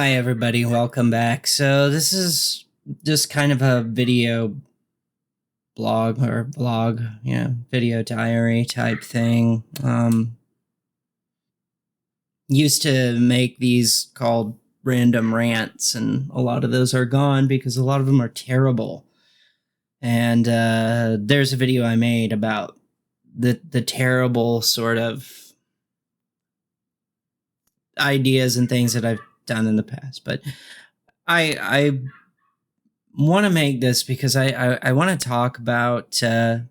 Hi, everybody. Welcome back. So this is just kind of a video video diary type thing. Used to make these called random rants, and a lot of those are gone because a lot of them are terrible. And there's a video I made about the terrible sort of ideas and things that I've done in the past, but I want to make this because I want to talk about I'm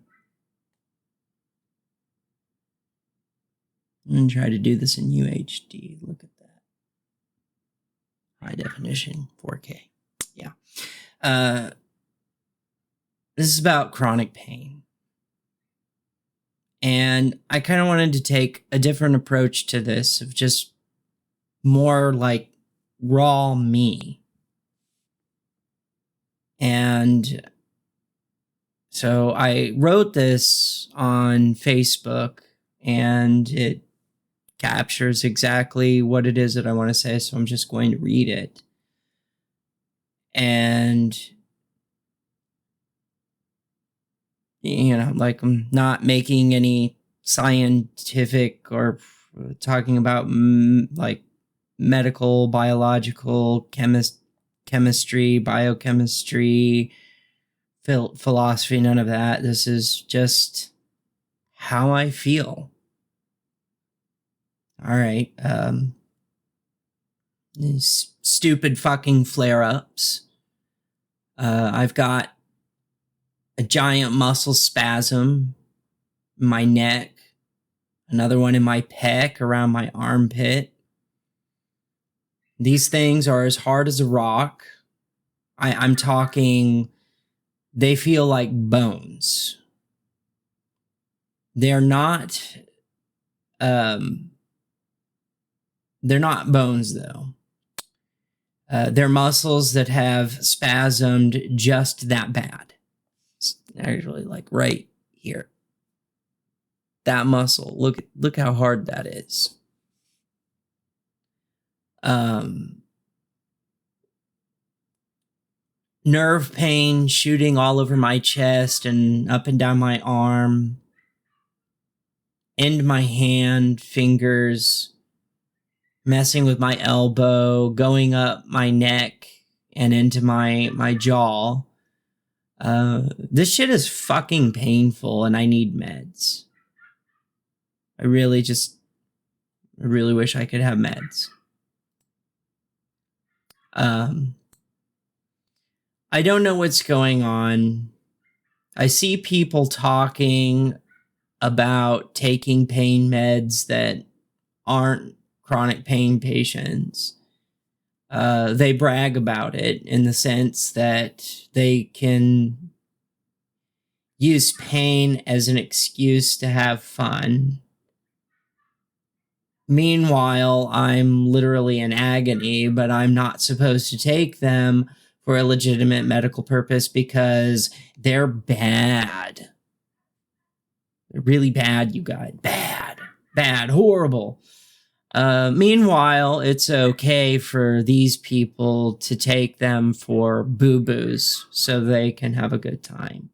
gonna try to do this in UHD. Look at that, high definition 4K. Yeah. This is about chronic pain, and I kind of wanted to take a different approach to this, of just more like raw me. And so I wrote this on Facebook, and it captures exactly what it is that I want to say. So I'm just going to read it. And, like, I'm not making any scientific or talking about like medical, biological, chemistry, biochemistry, philosophy, none of that. This is just how I feel. All right. These stupid fucking flare-ups. I've got a giant muscle spasm in my neck, another one in my pec around my armpit. These things are as hard as a rock. I'm talking, they feel like bones. They're not bones, though. They're muscles that have spasmed just that bad. It's actually like right here. That muscle. Look how hard that is. Nerve pain shooting all over my chest and up and down my arm, into my hand, fingers, messing with my elbow, going up my neck and into my jaw. This shit is fucking painful, and I need meds. I really wish I could have meds. I don't know what's going on. I see people talking about taking pain meds that aren't chronic pain patients. They brag about it in the sense that they can use pain as an excuse to have fun. Meanwhile, I'm literally in agony, but I'm not supposed to take them for a legitimate medical purpose because they're bad. They're really bad, you guys. Bad, horrible. Meanwhile, it's okay for these people to take them for boo-boos so they can have a good time.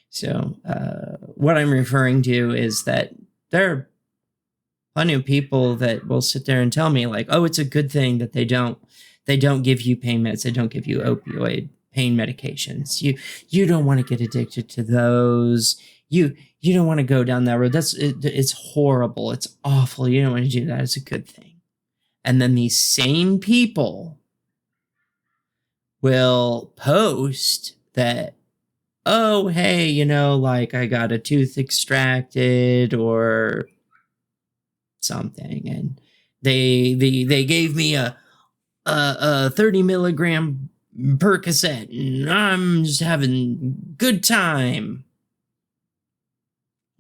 So what I'm referring to is that there are plenty of people that will sit there and tell me, like, oh, it's a good thing that they don't give you pain meds. They don't give you opioid pain medications. You don't want to get addicted to those. You don't want to go down that road. It's horrible. It's awful. You don't want to do that. It's a good thing. And then these same people will post that, oh, hey, like, I got a tooth extracted or something, and they gave me a 30 milligram Percocet, and I'm just having a good time.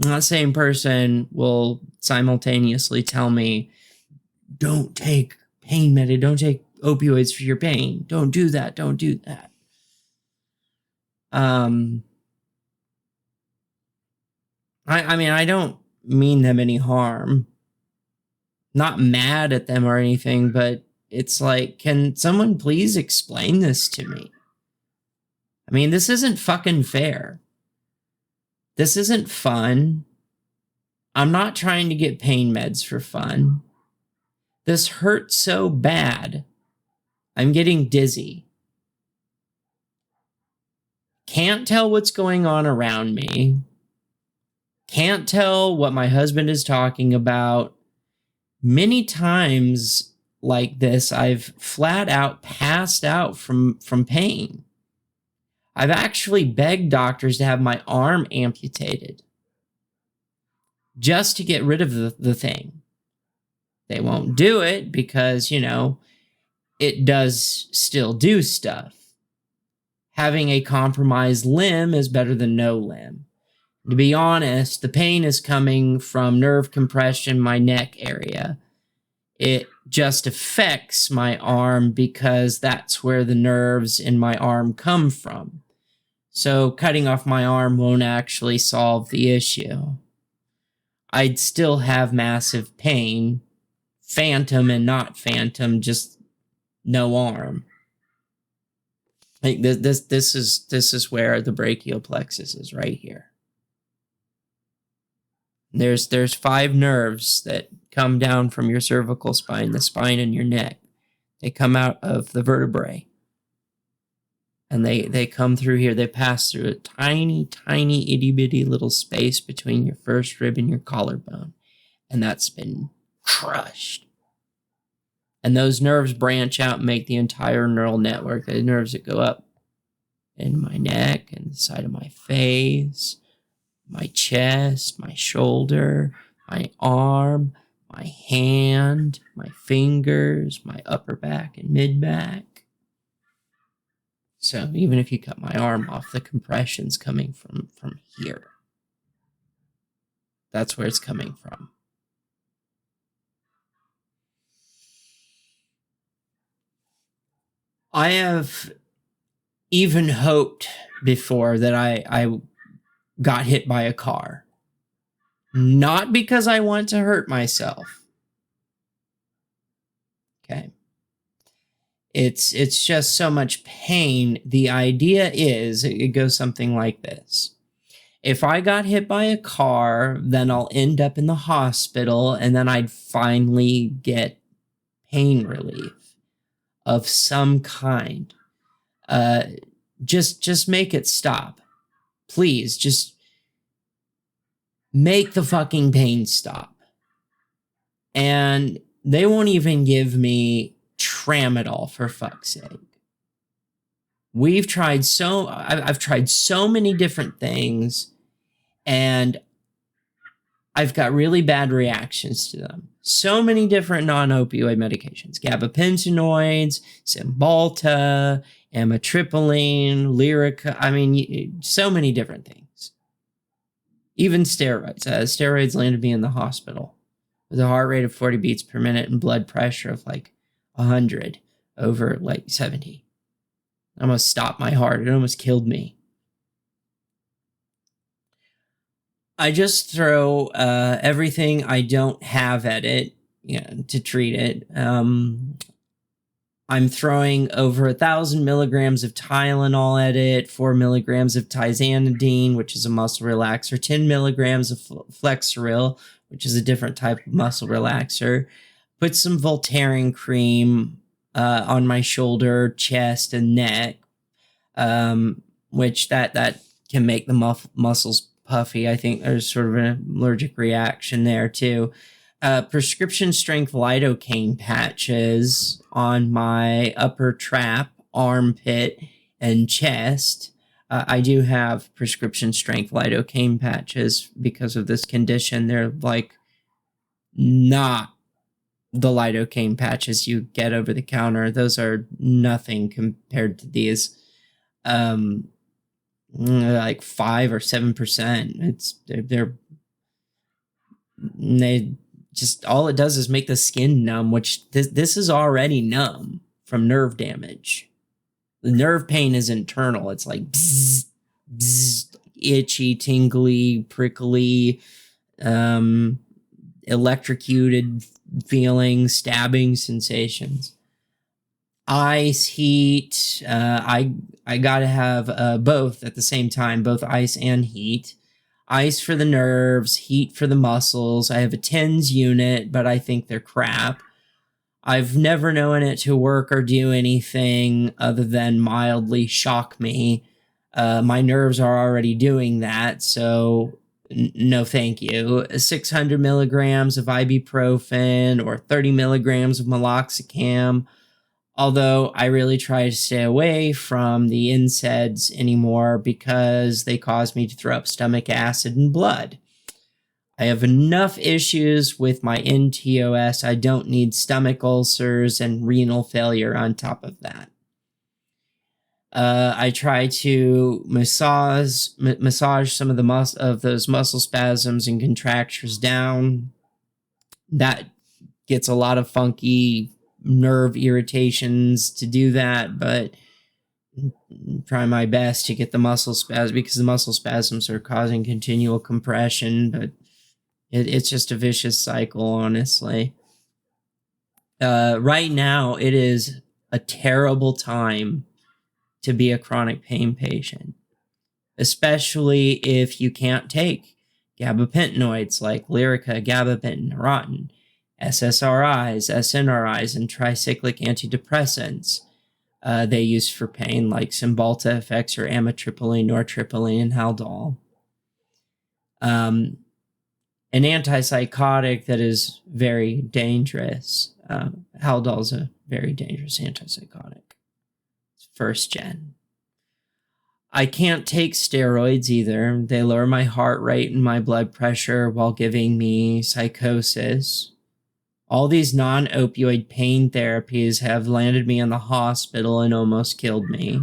And that same person will simultaneously tell me, don't take pain med, don't take opioids for your pain. Don't do that. Don't do that. I mean, I don't mean them any harm. Not mad at them or anything, but it's like, can someone please explain this to me? I mean, this isn't fucking fair. This isn't fun. I'm not trying to get pain meds for fun. This hurts so bad. I'm getting dizzy. Can't tell what's going on around me. Can't tell what my husband is talking about. Many times like this, I've flat out passed out from pain. I've actually begged doctors to have my arm amputated just to get rid of the thing. They won't do it because, you know, it does still do stuff. Having a compromised limb is better than no limb. To be honest, the pain is coming from nerve compression in my neck area. It just affects my arm because that's where the nerves in my arm come from. So cutting off my arm won't actually solve the issue. I'd still have massive pain, phantom and not phantom, just no arm. Like this is where the brachial plexus is, right here. There's 5 nerves that come down from your cervical spine, the spine and your neck. They come out of the vertebrae. And they come through here. They pass through a tiny, tiny, itty-bitty little space between your first rib and your collarbone. And that's been crushed. And those nerves branch out and make the entire neural network. The nerves that go up in my neck and the side of my face, my chest, my shoulder, my arm, my hand, my fingers, my upper back and mid back. So even if you cut my arm off, the compression's coming from here. That's where it's coming from. I have even hoped before that I got hit by a car. Not because I want to hurt myself. Okay. It's just so much pain. The idea is, it goes something like this. If I got hit by a car, then I'll end up in the hospital, and then I'd finally get pain relief of some kind. Just make it stop. Please, just make the fucking pain stop. And they won't even give me tramadol, for fuck's sake. I've tried so many different things, and I've got really bad reactions to them. So many different non-opioid medications. Gabapentinoids, Cymbalta, amitriptyline, Lyrica. I mean, so many different things. Even steroids. Steroids landed me in the hospital with a heart rate of 40 beats per minute and blood pressure of like 100 over like 70. I almost stopped my heart. It almost killed me. I just throw everything I don't have at it, to treat it. I'm throwing over 1,000 milligrams of Tylenol at it, 4 milligrams of tizanidine, which is a muscle relaxer, 10 milligrams of Flexeril, which is a different type of muscle relaxer. Put some Voltaren cream on my shoulder, chest, and neck, which that can make the muscles puffy. I think there's sort of an allergic reaction there too. Prescription strength lidocaine patches on my upper trap, armpit, and chest. I do have prescription strength lidocaine patches because of this condition. They're like not the lidocaine patches you get over the counter. Those are nothing compared to these. Like 5 or 7%. They just, all it does is make the skin numb, which this is already numb from nerve damage. The nerve pain is internal. It's like bzz, bzz, itchy, tingly, prickly, electrocuted feeling, stabbing sensations. Ice, heat. I gotta have both at the same time, both ice and heat. Ice for the nerves, heat for the muscles. I have a TENS unit, but I think they're crap. I've never known it to work or do anything other than mildly shock me. My nerves are already doing that, so no thank you. 600 milligrams of ibuprofen or 30 milligrams of meloxicam. Although I really try to stay away from the NSAIDs anymore because they cause me to throw up stomach acid and blood. I have enough issues with my NTOS. I don't need stomach ulcers and renal failure on top of that. I try to massage some of those muscle spasms and contractures down. That gets a lot of funky nerve irritations to do that, but try my best to get the muscle spasms because the muscle spasms are causing continual compression, but it's just a vicious cycle, honestly. Right now, it is a terrible time to be a chronic pain patient, especially if you can't take gabapentinoids like Lyrica, gabapentin, Neurontin, SSRIs, SNRIs, and tricyclic antidepressants they use for pain like Cymbalta, FX, or amitriptyline, nortriptyline, and Haldol. An antipsychotic that is very dangerous. Haldol is a very dangerous antipsychotic. It's first gen. I can't take steroids either. They lower my heart rate and my blood pressure while giving me psychosis. All these non-opioid pain therapies have landed me in the hospital and almost killed me.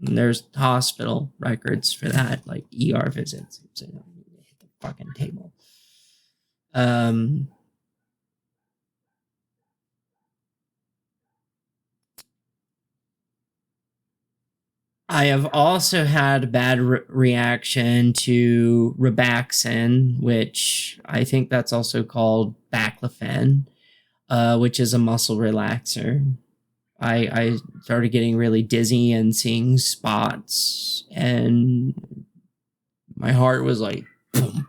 And there's hospital records for that, like ER visits. So hit the fucking table. I have also had a bad reaction to Ribaxin, which I think that's also called baclofen, which is a muscle relaxer. I started getting really dizzy and seeing spots, and my heart was like, pump,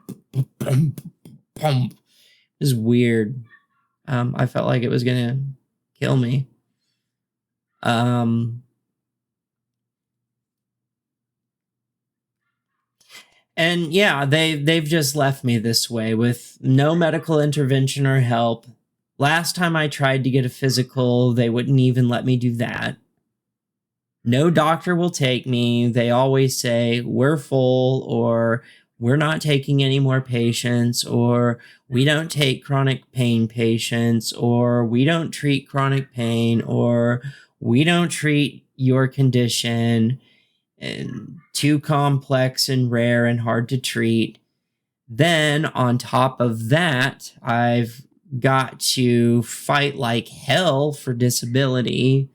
pump, pump. It was weird. I felt like it was gonna kill me. And yeah, they've just left me this way with no medical intervention or help. Last time I tried to get a physical, they wouldn't even let me do that. No doctor will take me. They always say, we're full, or we're not taking any more patients, or we don't take chronic pain patients, or we don't treat chronic pain, or we don't treat your condition, and too complex and rare and hard to treat. Then on top of that, I've got to fight like hell for disability,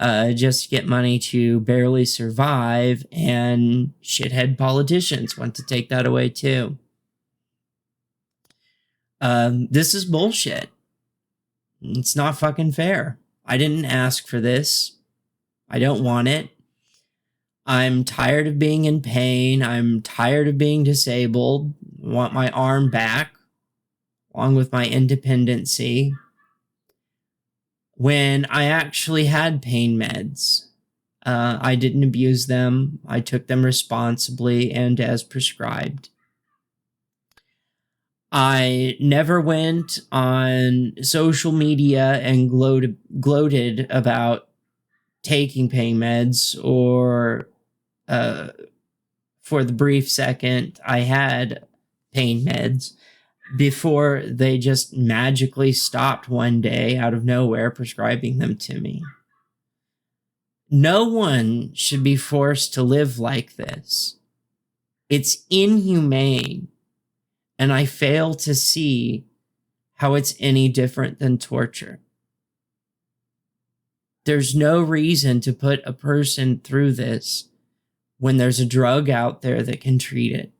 just to get money to barely survive, and shithead politicians want to take that away too. This is bullshit. It's not fucking fair. I didn't ask for this. I don't want it. I'm tired of being in pain. I'm tired of being disabled. I want my arm back, along with my independency. When I actually had pain meds, I didn't abuse them. I took them responsibly and as prescribed. I never went on social media and gloated about taking pain meds, or for the brief second I had pain meds, before they just magically stopped one day out of nowhere prescribing them to me. No one should be forced to live like this. It's inhumane, and I fail to see how it's any different than torture. There's no reason to put a person through this when there's a drug out there that can treat it.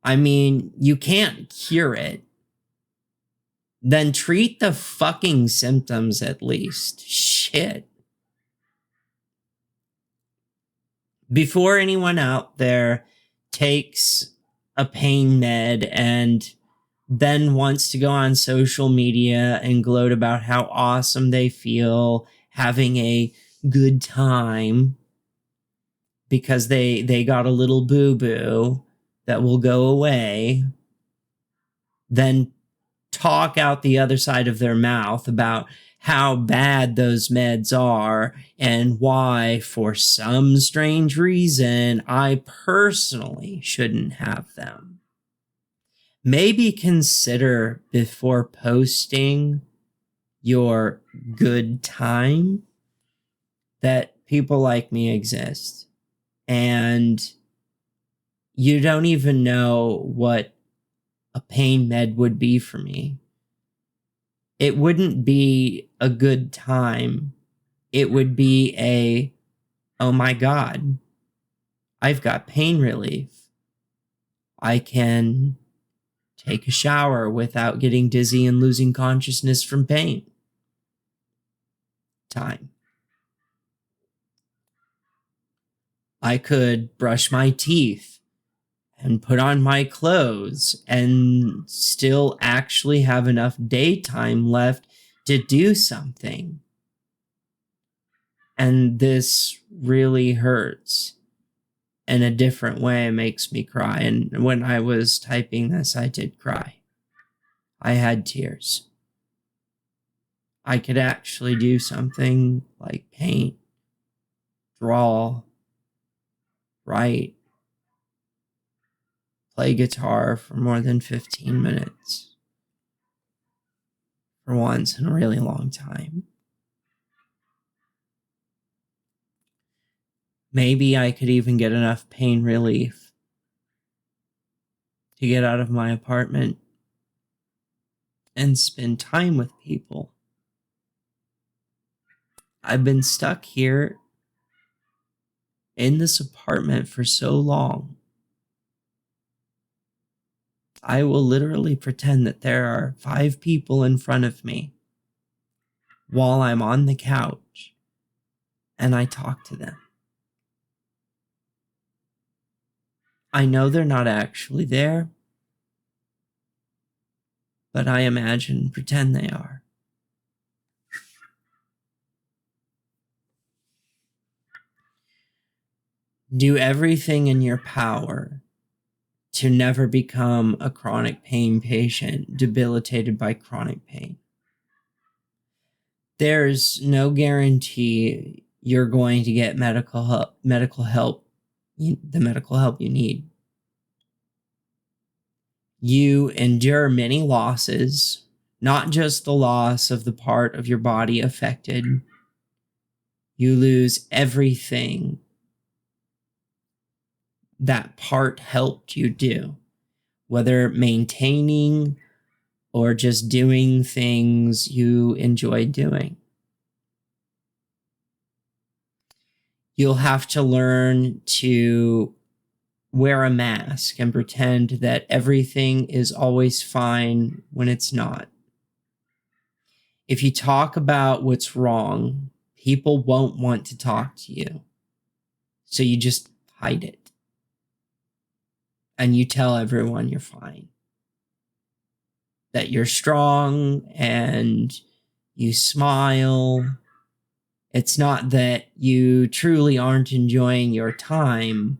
I mean, you can't cure it. Then treat the fucking symptoms at least. Shit. Before anyone out there takes a pain med and then wants to go on social media and gloat about how awesome they feel having a good time because they got a little boo-boo that will go away, then talk out the other side of their mouth about how bad those meds are and why, for some strange reason, I personally shouldn't have them. Maybe consider before posting your good time that people like me exist. And you don't even know what a pain med would be for me. It wouldn't be a good time. It would be a, oh my God, I've got pain relief. I can take a shower without getting dizzy and losing consciousness from pain. Time. I could brush my teeth and put on my clothes and still actually have enough daytime left to do something. And this really hurts in a different way. It makes me cry. And when I was typing this, I did cry. I had tears. I could actually do something like paint, draw, write, play guitar for more than 15 minutes. For once in a really long time. Maybe I could even get enough pain relief to get out of my apartment and spend time with people. I've been stuck here in this apartment for so long. I will literally pretend that there are 5 people in front of me while I'm on the couch and I talk to them. I know they're not actually there, but I imagine, pretend they are. Do everything in your power to never become a chronic pain patient debilitated by chronic pain. There's no guarantee you're going to get medical help, the medical help you need. You endure many losses, not just the loss of the part of your body affected. You lose everything that part helped you do, whether maintaining or just doing things you enjoy doing. You'll have to learn to wear a mask and pretend that everything is always fine when it's not. If you talk about what's wrong, people won't want to talk to you. So you just hide it. And you tell everyone you're fine. That you're strong and you smile. It's not that you truly aren't enjoying your time.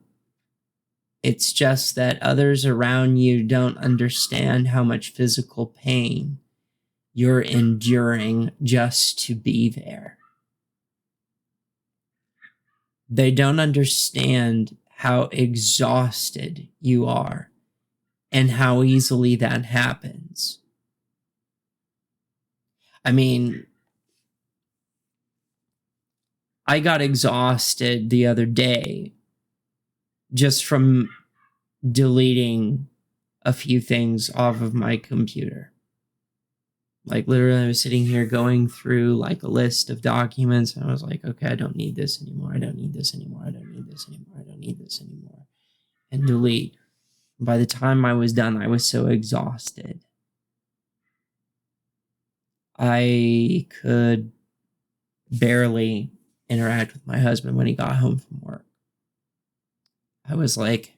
It's just that others around you don't understand how much physical pain you're enduring just to be there. They don't understand how exhausted you are and how easily that happens. I mean, I got exhausted the other day just from deleting a few things off of my computer. Like literally I was sitting here going through like a list of documents and I was like, okay, I don't need this anymore. I don't need this anymore. I don't need this anymore. I don't need this anymore. And delete. By the time I was done, I was so exhausted. I could barely interact with my husband when he got home from work. I was like,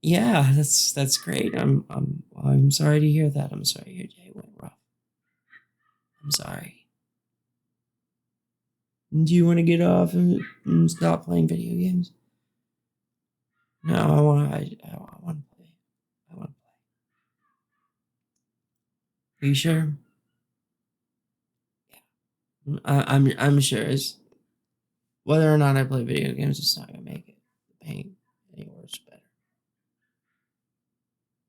yeah, that's great. I'm sorry to hear that. I'm sorry your day went rough. I'm sorry. Do you want to get off and stop playing video games? No, I want to play. I want to play. Are you sure? I'm sure. It's, whether or not I play video games, it's not gonna make it the pain any worse. Better.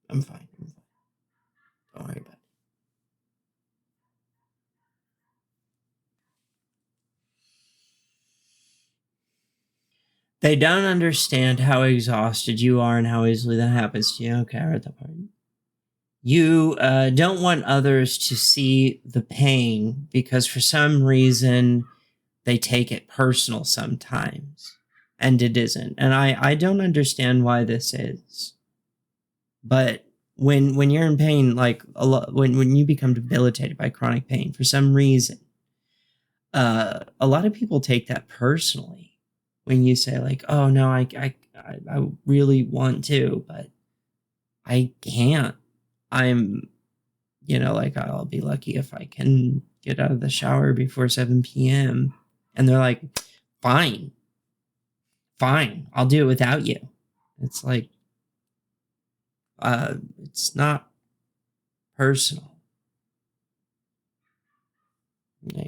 I'm fine. Don't worry about it. They don't understand how exhausted you are and how easily that happens to you. Okay, I read that part. You don't want others to see the pain because for some reason they take it personal sometimes, and it isn't. And I don't understand why this is. But when you're in pain, like a lot, when you become debilitated by chronic pain for some reason, a lot of people take that personally. When you say like, "Oh no, I really want to, but I can't." I'm, like I'll be lucky if I can get out of the shower before 7 p.m. And they're like, fine, I'll do it without you. It's like, it's not personal.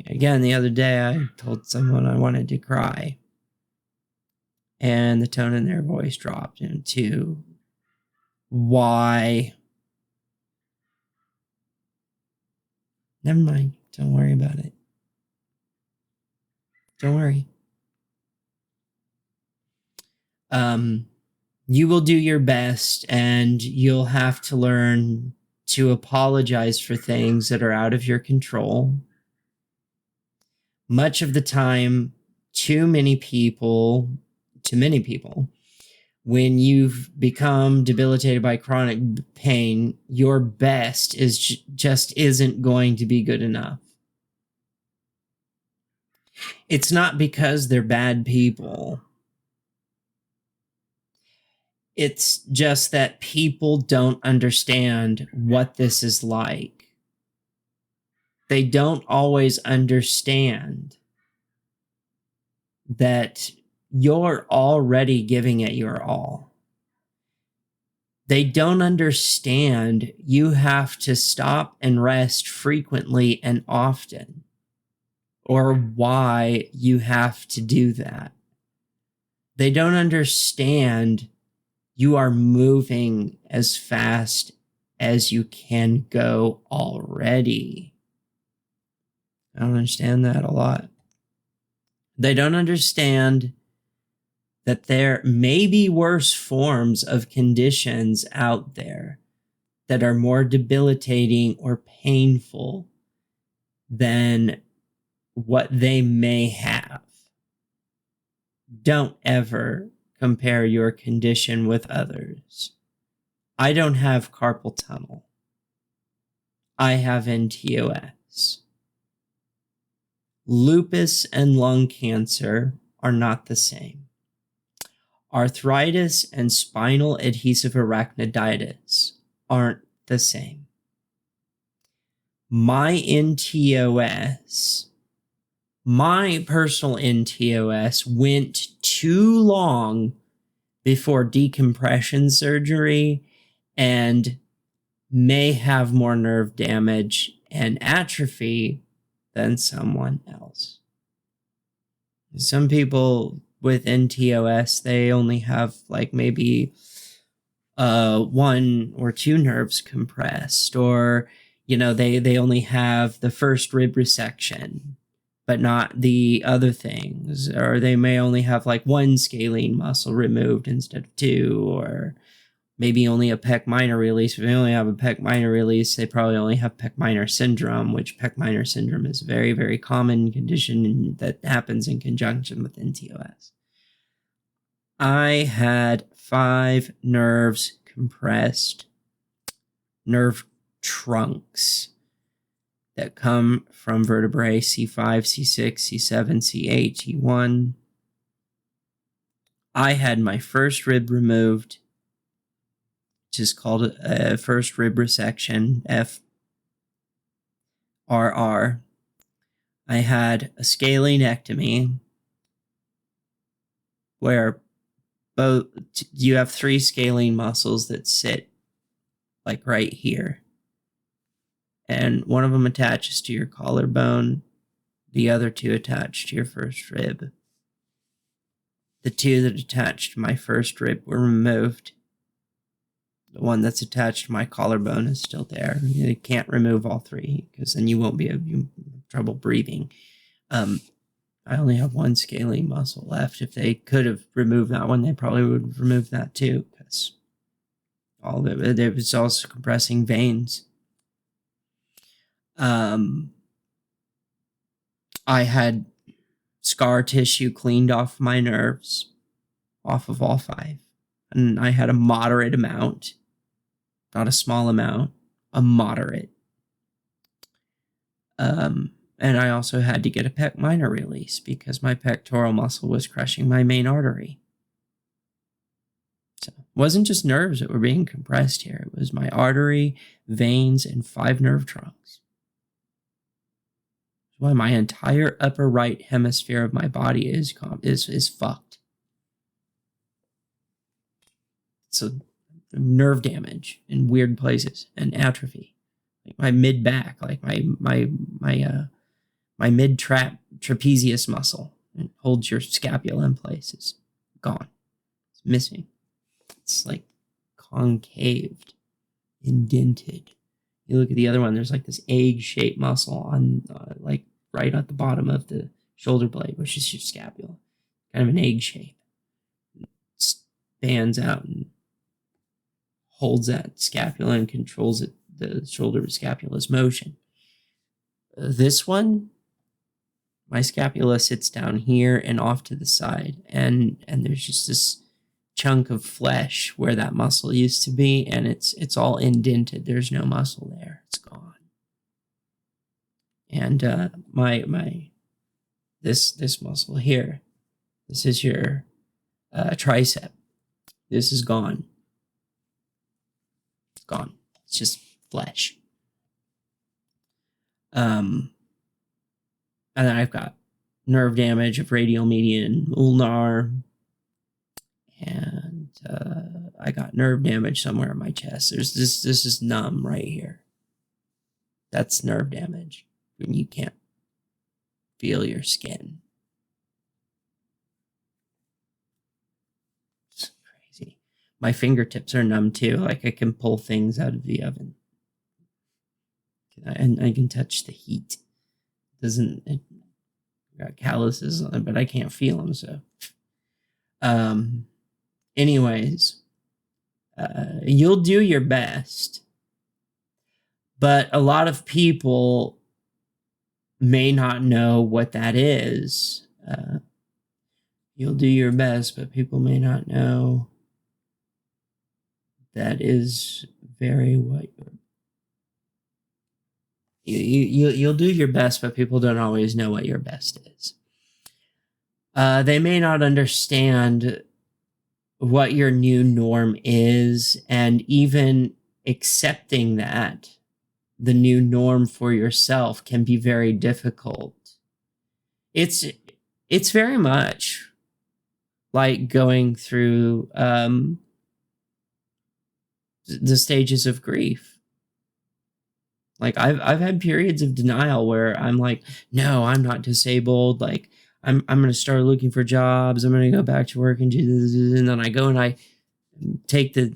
Again, the other day I told someone I wanted to cry, and the tone in their voice dropped into, why? Never mind. Don't worry about it. Don't worry. You will do your best, and you'll have to learn to apologize for things that are out of your control. Much of the time, to many people, when you've become debilitated by chronic pain, your best is just isn't going to be good enough. It's not because they're bad people. It's just that people don't understand what this is like. They don't always understand that you're already giving it your all. They don't understand you have to stop and rest frequently and often, or why you have to do that. They don't understand you are moving as fast as you can go already. I don't understand that a lot. They don't understand that there may be worse forms of conditions out there that are more debilitating or painful than what they may have. Don't ever compare your condition with others. I don't have carpal tunnel. I have NTOS. Lupus and lung cancer are not the same. Arthritis and spinal adhesive arachnoiditis aren't the same. My NTOS, my personal NTOS, went too long before decompression surgery and may have more nerve damage and atrophy than someone else. Some people with NTOS, they only have like maybe 1 or 2 nerves compressed, or they only have the first rib resection but not the other things, or they may only have like 1 scalene muscle removed instead of 2, or maybe only a pec minor release. If they only have a pec minor release, they probably only have pec minor syndrome, which pec minor syndrome is a very, very common condition that happens in conjunction with NTOS. I had 5 nerves compressed, nerve trunks that come from vertebrae C5, C6, C7, C8, T1. I had my first rib removed, which is called a first rib resection, FRR. I had a scalenectomy, where both you have 3 scalene muscles that sit like right here. And one of them attaches to your collarbone, the other 2 attach to your first rib. The 2 that attached to my first rib were removed. The one that's attached to my collarbone is still there. You can't remove all 3 because then you won't be able to have trouble breathing. I only have 1 scalene muscle left. If they could have removed that one, they probably would have removed that too, because all of it was also compressing veins. I had scar tissue cleaned off my nerves, off of all 5. And I had a moderate amount, not a small amount, a moderate. And I also had to get a pec minor release because my pectoral muscle was crushing my main artery. So it wasn't just nerves that were being compressed here. It was my artery, veins, and 5 nerve trunks. That's why my entire upper right hemisphere of my body is fucked. So nerve damage in weird places and atrophy. Like my mid back, like my mid trapezius muscle, and holds your scapula in place, is gone. It's missing. It's like concaved, indented. You look at the other one, there's like this egg-shaped muscle on like right at the bottom of the shoulder blade, which is your scapula. Kind of an egg shape. It spans out and holds that scapula and controls it, the shoulder scapula's motion. This one, my scapula sits down here and off to the side, and there's just this chunk of flesh where that muscle used to be, and it's all indented. There's no muscle there. It's gone. And this muscle here, this is your tricep. This is gone. It's gone. It's just flesh. And then I've got nerve damage of radial, median, ulnar, and I got nerve damage somewhere in my chest. There's this is numb right here. That's nerve damage when you can't feel your skin. It's crazy. My fingertips are numb too. Like I can pull things out of the oven. And I can touch the heat. It got calluses on it, but I can't feel them. So, anyways, you'll do your best, but a lot of people may not know what that is. You'll do your best, but people may not know that is very what you'll do your best, but people don't always know what your best is. They may not understand what your new norm is, and even accepting that the new norm for yourself can be very difficult. It's very much like going through the stages of grief. Like I've had periods of denial where I'm like, no, I'm not disabled. Like I'm going to start looking for jobs. I'm going to go back to work and do this. And then I go and I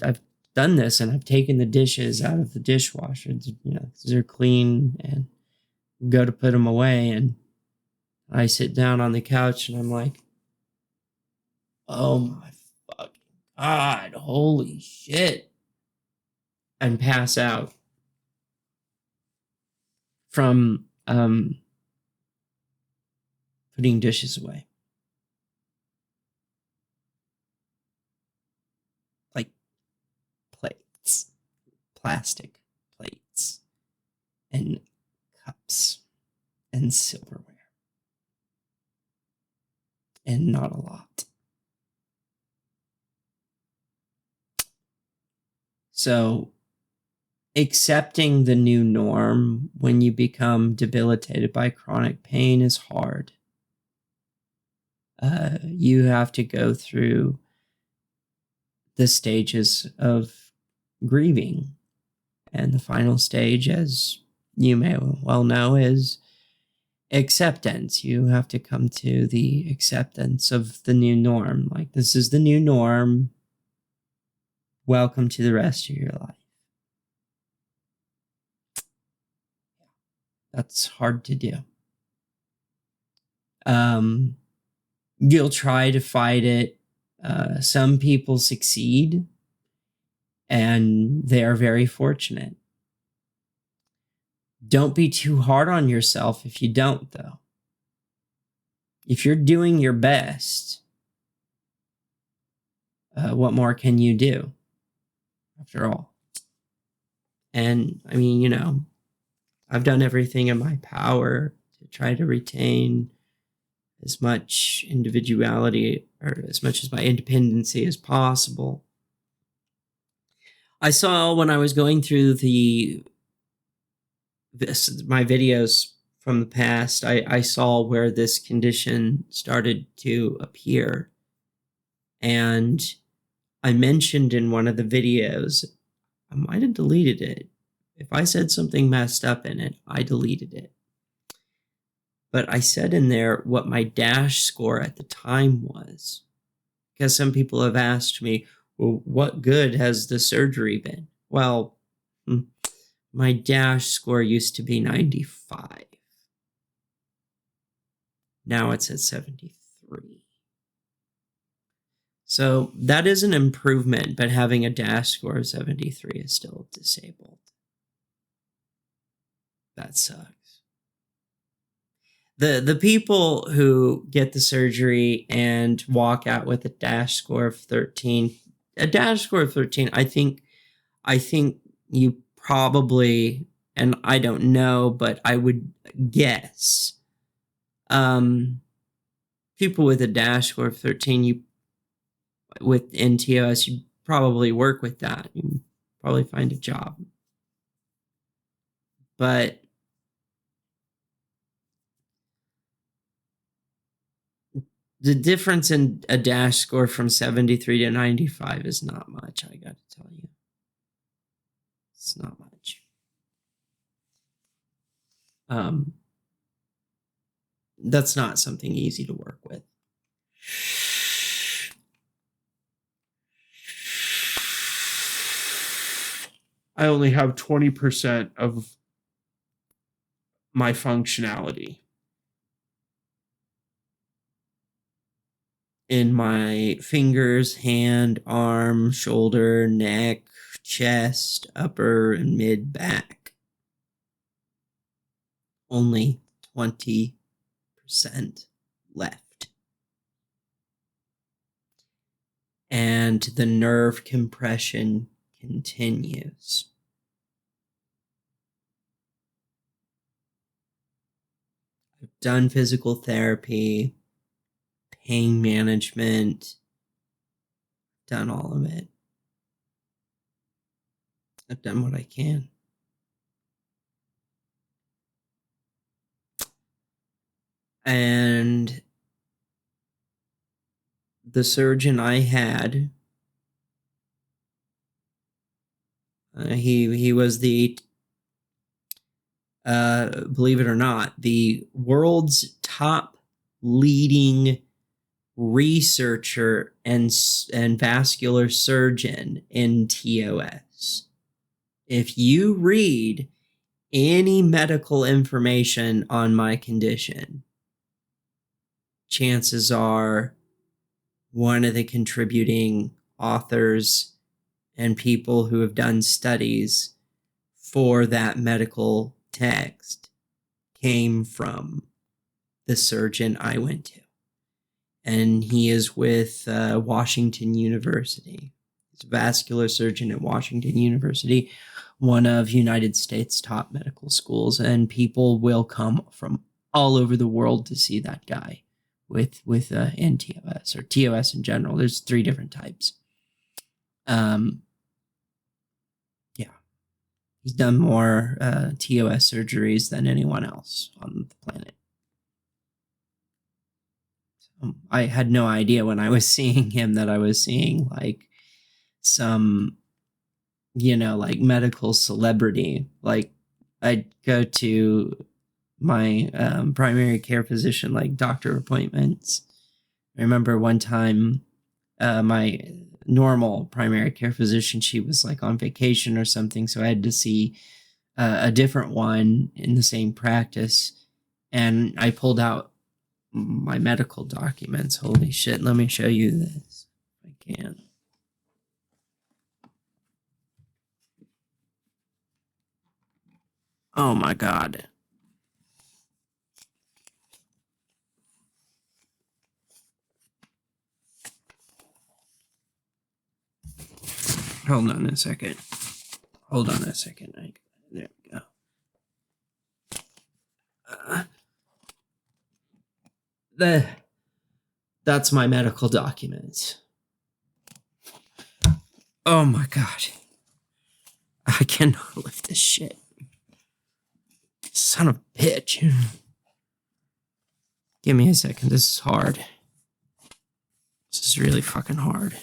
I've done this and I've taken the dishes out of the dishwasher, because they're clean, and go to put them away. And I sit down on the couch and I'm like, oh my fucking God, holy shit. And pass out from putting dishes away. Like plates, plastic plates. and cups and silverware. And not a lot. So accepting the new norm when you become debilitated by chronic pain is hard. You have to go through the stages of grieving. And the final stage, as you may well know, is acceptance. You have to come to the acceptance of the new norm. Like, this is the new norm. Welcome to the rest of your life. That's hard to do. You'll try to fight it. Some people succeed, and they are very fortunate. Don't be too hard on yourself if you don't, though. If you're doing your best, what more can you do, after all? And, I mean, you know, I've done everything in my power to try to retain as much individuality, or as much as my independency as possible. I saw when I was going through my videos from the past, I saw where this condition started to appear. And I mentioned in one of the videos, I might have deleted it. If I said something messed up in it, I deleted it. But I said in there what my DASH score at the time was. Because some people have asked me, well, what good has the surgery been? Well, my DASH score used to be 95. Now it's at 73. So that is an improvement, but having a DASH score of 73 is still disabled. That sucks. The people who get the surgery and walk out with a DASH score of 13, I think you probably, and I don't know, but I would guess, people with a DASH score of 13, with NTOS, you probably work with that. You probably find a job. But the difference in a DASH score from 73 to 95 is not much, I got to tell you. It's not much. That's not something easy to work with. I only have 20% of my functionality in my fingers, hand, arm, shoulder, neck, chest, upper, and mid back. Only 20% left. And the nerve compression continues. I've done physical therapy, pain management, done all of it. I've done what I can. And the surgeon I had, he was the, believe it or not, the world's top leading researcher and vascular surgeon in TOS. If you read any medical information on my condition, chances are one of the contributing authors and people who have done studies for that medical text came from the surgeon I went to. And he is with Washington University. He's a vascular surgeon at Washington University, one of United States' top medical schools, and people will come from all over the world to see that guy with NTOS or TOS in general. There's 3 different types. Yeah, he's done more TOS surgeries than anyone else on the planet. I had no idea when I was seeing him that I was seeing like some, like medical celebrity. Like I'd go to my primary care physician, like doctor appointments. I remember one time my normal primary care physician, she was like on vacation or something. So I had to see a different one in the same practice. And I pulled out my medical documents. Holy shit. Let me show you this if I can. Oh my God. Hold on a second. There we go. That's my medical documents. Oh my God. I cannot lift this shit. Son of a bitch. Give me a second. This is hard. This is really fucking hard.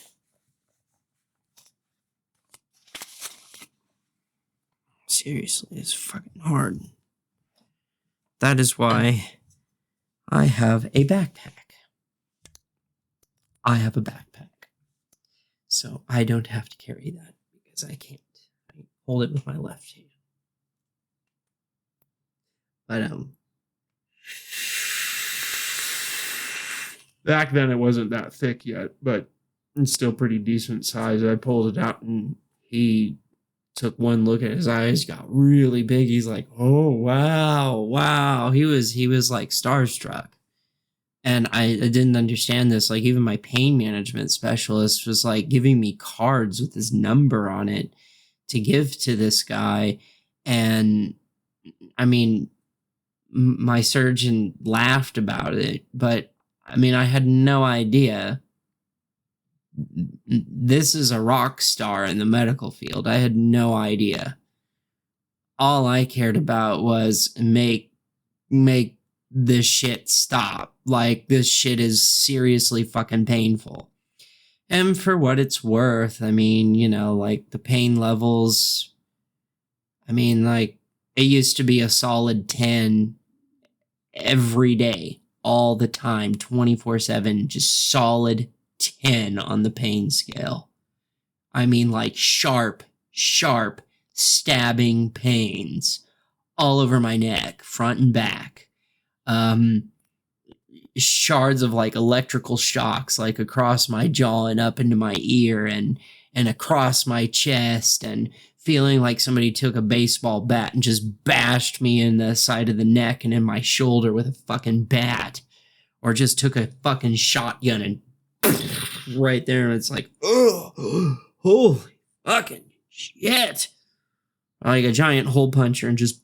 Seriously, it's fucking hard. That is why I have a backpack. I have a backpack. So I don't have to carry that because I can't. I hold it with my left hand. But back then it wasn't that thick yet, but it's still pretty decent size. I pulled it out and he took one look at his eyes, got really big. He's like, "Oh wow." He was like starstruck. And I didn't understand this. Like even my pain management specialist was like giving me cards with his number on it to give to this guy. And I mean, my surgeon laughed about it, but I mean, I had no idea. This is a rock star in the medical field. I had no idea. All I cared about was make this shit stop. Like this shit is seriously fucking painful. And for what it's worth, I mean, like the pain levels, I mean, like it used to be a solid 10 every day, all the time, 24/7, just solid 10 on the pain scale. I mean, like sharp stabbing pains all over my neck, front and back. Shards of like electrical shocks like across my jaw and up into my ear and across my chest, and feeling like somebody took a baseball bat and just bashed me in the side of the neck and in my shoulder with a fucking bat, or just took a fucking shotgun and right there, and it's like, oh, holy fucking shit. Like a giant hole puncher and just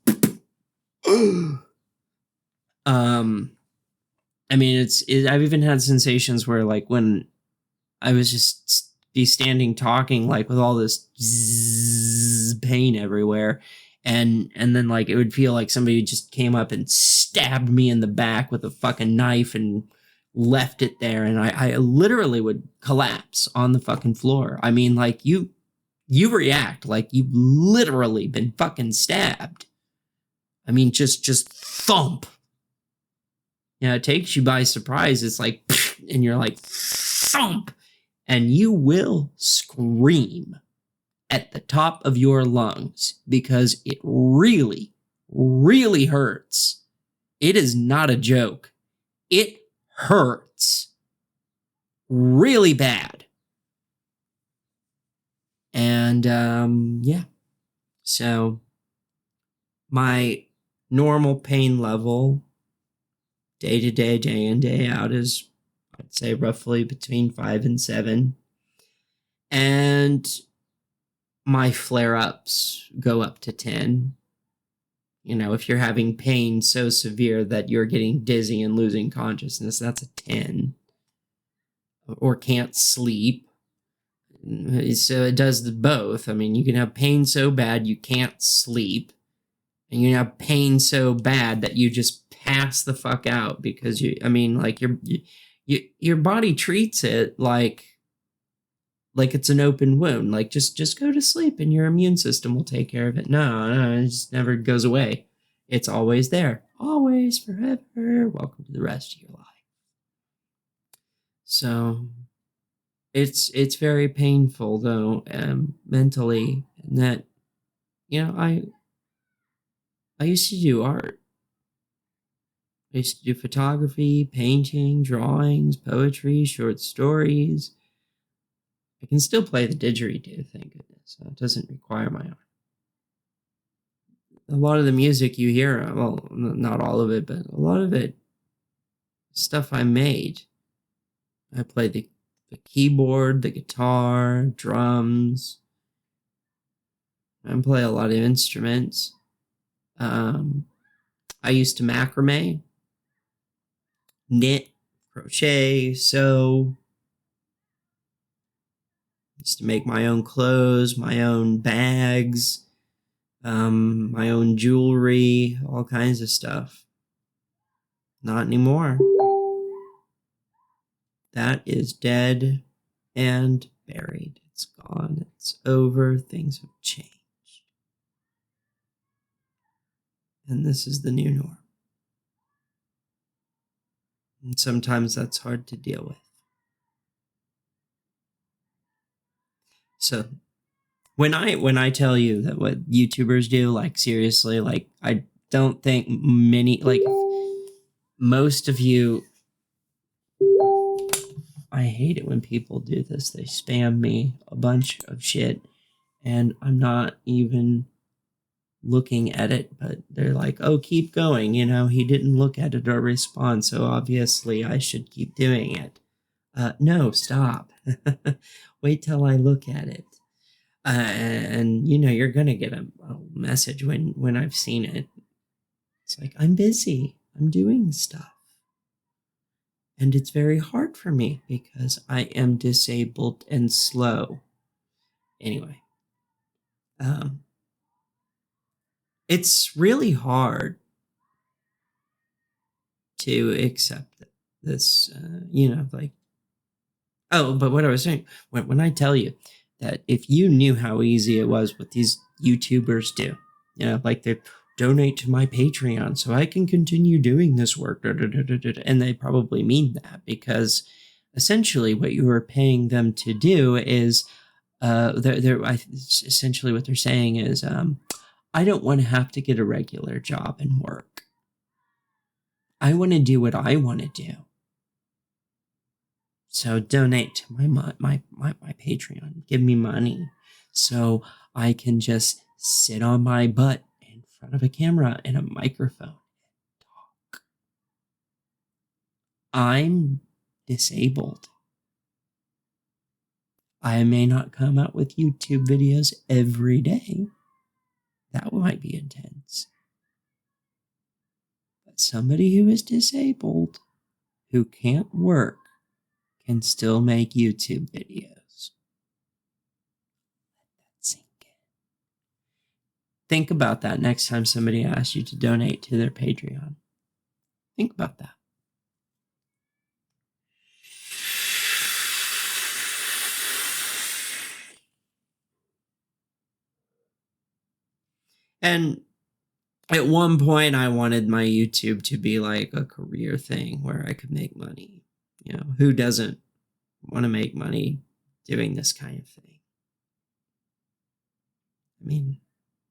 I mean, I've even had sensations where like when I was just be standing talking like with all this pain everywhere, and then like it would feel like somebody just came up and stabbed me in the back with a fucking knife and left it there, and I literally would collapse on the fucking floor. I mean, like you react like you've literally been fucking stabbed. I mean, just thump. It takes you by surprise. It's like, and you're like, thump, and you will scream at the top of your lungs because it really, really hurts. It is not a joke. It hurts really bad. And yeah, so my normal pain level day to day, day in, day out is, I'd say, roughly between 5 and 7. And my flare-ups go up to 10. You know, if you're having pain so severe that you're getting dizzy and losing consciousness, that's a 10. Or can't sleep. So it does both. I mean, you can have pain so bad you can't sleep, and you can have pain so bad that you just pass the fuck out because you. I mean, like your body treats it like it's an open wound. Like just go to sleep and your immune system will take care of it. No, it just never goes away. It's always there, always, forever. Welcome to the rest of your life. So it's very painful though, mentally, and that I used to do art. I used to do photography, painting, drawings, poetry, short stories. I can still play the didgeridoo, thank goodness. So it doesn't require my arm. A lot of the music you hear, well, not all of it, but a lot of it, stuff I made. I play the keyboard, the guitar, drums. I play a lot of instruments. I used to macrame, knit, crochet, sew. Used to make my own clothes, my own bags, my own jewelry, all kinds of stuff. Not anymore. That is dead and buried. It's gone. It's over. Things have changed. And this is the new norm. And sometimes that's hard to deal with. So when I tell you that what YouTubers do, like seriously, like I don't think most of you, I hate it when people do this. They spam me a bunch of shit and I'm not even looking at it, but they're like, oh, keep going. You know, he didn't look at it or respond, so obviously I should keep doing it. No, stop. Wait till I look at it. And you know, you're going to get a message when I've seen it. It's like, I'm busy. I'm doing stuff. And it's very hard for me because I am disabled and slow. Anyway, it's really hard to accept this, like, oh, but what I was saying, when I tell you that if you knew how easy it was what these YouTubers do, like they donate to my Patreon so I can continue doing this work, and they probably mean that because essentially what you are paying them to do is, essentially what they're saying is, I don't want to have to get a regular job and work. I want to do what I want to do. So donate to my Patreon. Give me money so I can just sit on my butt in front of a camera and a microphone and talk. I'm disabled. I may not come out with YouTube videos every day. That might be intense. But somebody who is disabled, who can't work, can still make YouTube videos. Let that sink in. Think about that next time somebody asks you to donate to their Patreon. Think about that. And at one point, I wanted my YouTube to be like a career thing where I could make money. You know, who doesn't want to make money doing this kind of thing? I mean,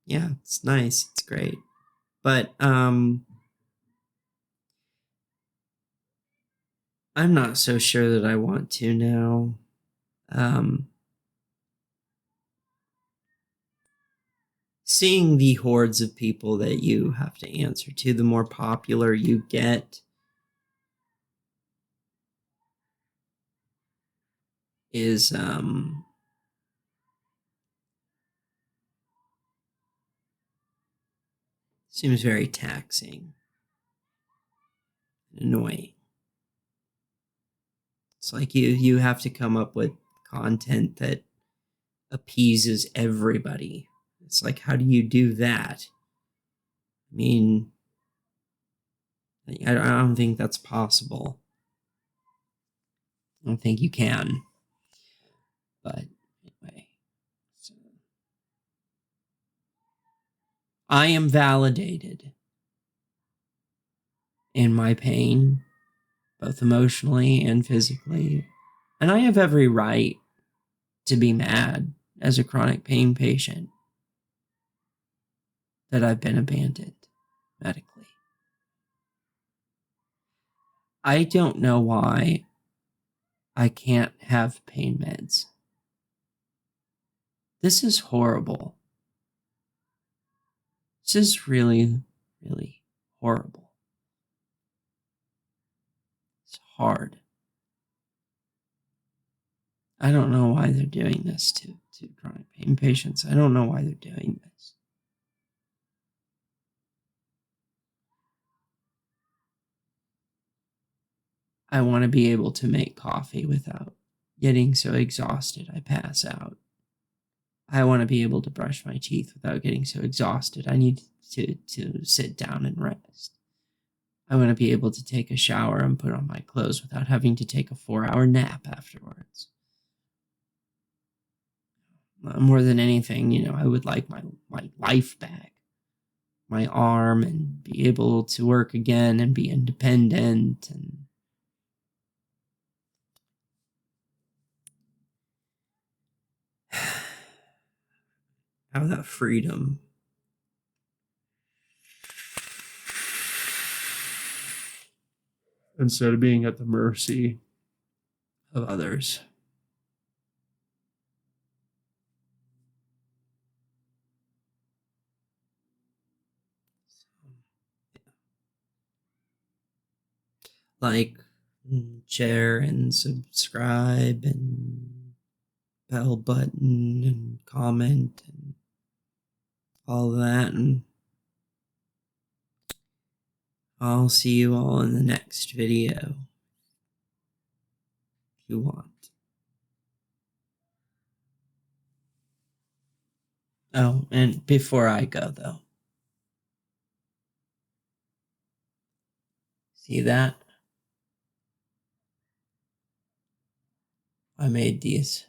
yeah, it's nice. It's great. But I'm not so sure that I want to now. Seeing the hordes of people that you have to answer to, the more popular you get, is Seems very taxing and annoying. It's like you have to come up with content that appeases everybody. It's like, how do you do that? I mean, I don't think that's possible. I don't think you can. But anyway, so I am validated in my pain, both emotionally and physically. And I have every right to be mad as a chronic pain patient that I've been abandoned medically. I don't know why I can't have pain meds. This is horrible. This is really, really horrible. It's hard. I don't know why they're doing this to chronic pain patients. I don't know why they're doing this. I want to be able to make coffee without getting so exhausted I pass out. I want to be able to brush my teeth without getting so exhausted I need to sit down and rest. I want to be able to take a shower and put on my clothes without having to take a 4-hour nap afterwards. More than anything, I would like my life back, my arm, and be able to work again and be independent and have that freedom. Instead of being at the mercy of others. Like, share and subscribe and bell button and comment and all that. And I'll see you all in the next video if you want. Oh, and before I go, though, see that? I made these.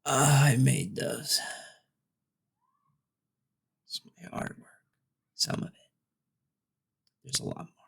I made those. It's my artwork. Some of it. There's a lot more.